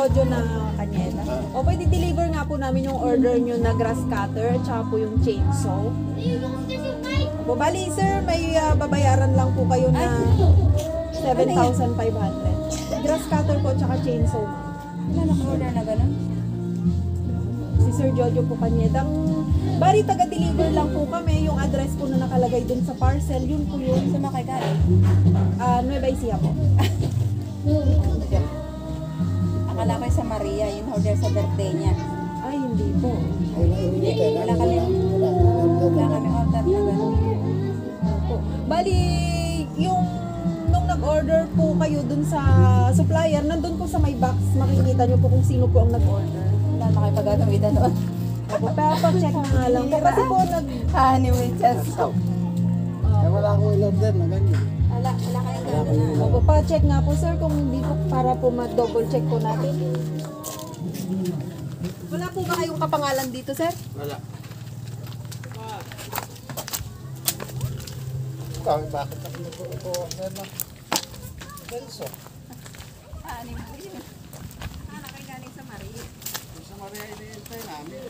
Jojo na Kanyela. O pwede deliver nga po namin yung order nyo na grass cutter at saka po yung chainsaw. O bali sir, may babayaran lang po kayo na 7,500. Grass cutter po at saka chainsaw. Wala naka-order na gano'n? Si Sir Jojo po Kanyeda. Bari taga-deliver lang po kami. Yung address po na nakalagay dun sa parcel, yun po yun. Sa Makikari? Nueva Ecija po. Akala ko sa Maria, yung order sa birthday niya. Ay, hindi po. Wala kami order na gano'n. Po. Bali, yung nung nag-order po kayo dun sa supplier, nandun po sa may box, makikita nyo po kung sino po ang nag-order. Wala na kayo pagagawin doon. Pero check na nga lang po. Kasi po Anyway, just... Wala akong in-order na ganyan. Wala kayong gano'n na. Opo, pa-check nga po sir kung hindi po para po ma-double check po natin. Wala po ba kayong kapangalan dito sir? Wala. Bakit ako nag-order na? Benso. Anyway. Kayo galing sa Maria. Sa Maria, hinihintay namin.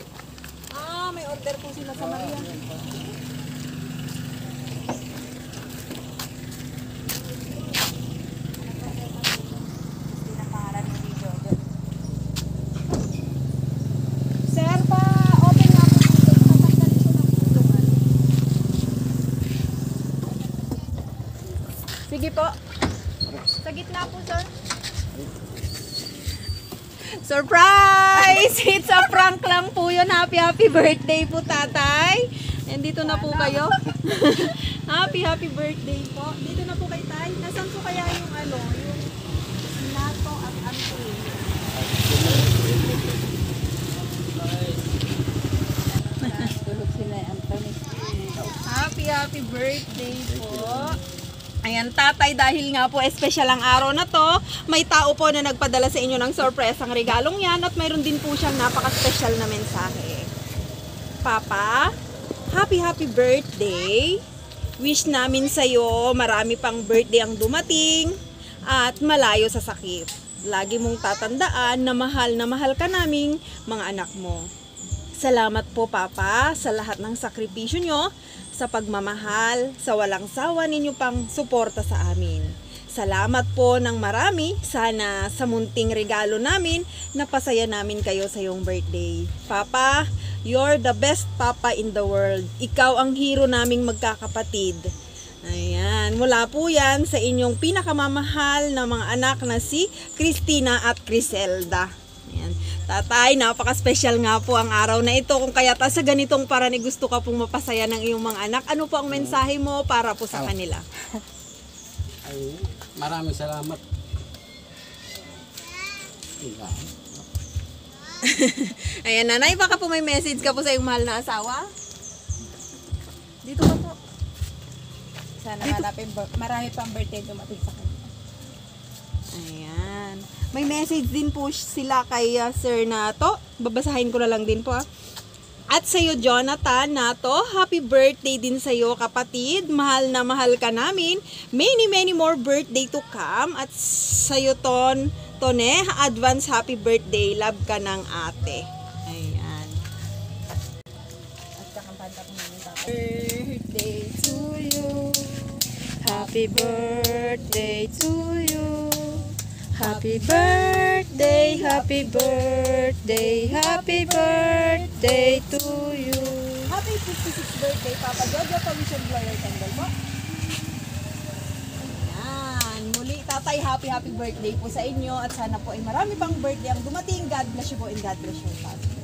May order po sila sa Maria. Pinapangalan ni Jojo. Sir, pa-open nga po dito. Tatanggalin ko na po yung ano. Sige po. Sa gitna po, sir. Surprise! It's a prank lang po yun. Happy birthday po, tatay. Nandito na po kayo. Happy birthday po. Dito na po kay tay. Nasaan po kaya yung ano, yung nato at ampul? Tulog sila Anthony. Happy birthday po. Ayan, tatay, dahil nga po espesyal ang araw na to, may tao po na nagpadala sa inyo ng surprise ang regalong yan at mayroon din po siyang napaka-special na mensahe. Papa, happy birthday. Wish namin sa'yo marami pang birthday ang dumating at malayo sa sakit. Lagi mong tatandaan na mahal ka naming mga anak mo. Salamat po, Papa, sa lahat ng sakripisyo nyo, sa pagmamahal, sa walang sawa ninyo pang suporta sa amin. Salamat po ng marami. Sana sa munting regalo namin, napasaya namin kayo sa iyong birthday. Papa, you're the best papa in the world. Ikaw ang hero naming magkakapatid. Ayan, mula po yan sa inyong pinakamamahal na mga anak na si Christina at Criselda. Ayan. Tatay, napaka-special nga po ang araw na ito. Kung kaya sa ganitong paraan gusto ka pong mapasaya ng iyong mga anak, ano po ang mensahe mo para po sa kanila? Ay, maraming salamat. Ayan, nanay, baka po may message ka po sa iyong mahal na asawa? Dito ba po? Sana marami pang birthday dumating sa kanya. Ayan. May message din po sila kay Sir Nato. Babasahin ko na lang din po. At sa'yo, Jonathan Nato, happy birthday din sa'yo, kapatid. Mahal na mahal ka namin. Many more birthday to come. At sa'yo, Tone, advance happy birthday. Love ka ng ate. Ayan. At kakampanta ko namin tapos. Birthday to you. Happy birthday to you. Happy birthday, happy birthday, happy birthday to you. Happy 56th birthday, Papa Jojo. Permission Blower Candle po. Ayan. Muli, tatay, happy birthday po sa inyo. At sana po ay marami pang birthday ang dumating. God bless you po and God bless your family.